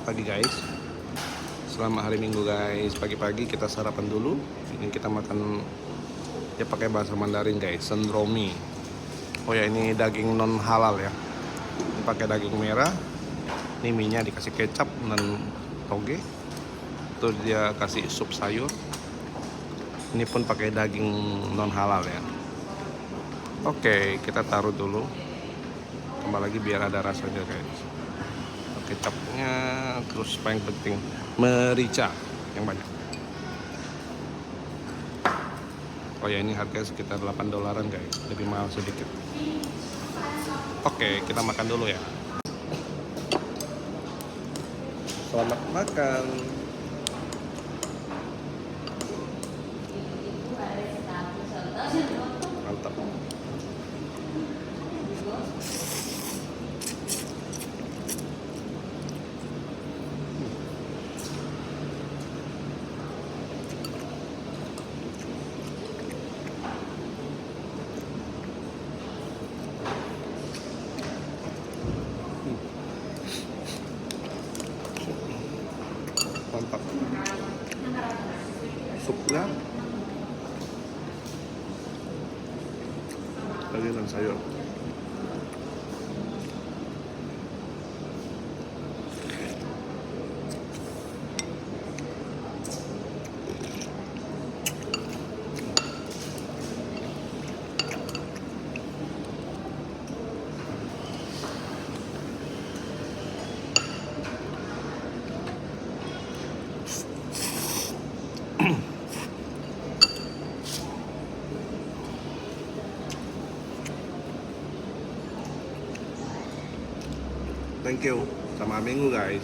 pagi guys. Selamat hari Minggu guys. Pagi-pagi kita sarapan dulu. Ini kita makan ya pakai bahasa Mandarin guys, sendromi. Oh ya, ini daging non halal ya. Ini pakai daging merah. Ini mie-nya dikasih kecap dan toge. Terus dia kasih sup sayur. Ini pun pakai daging non halal ya. Oke, kita taruh dulu. Tambah lagi biar ada rasanya guys. Kecapnya, terus paling penting merica yang banyak. Oh ya, ini harganya sekitar $8 guys, lebih mahal sedikit. Oke, kita makan dulu ya. Selamat makan. Mantap. Mantap. Supnya daging dan sayur. Thank you. Selamat minggu guys.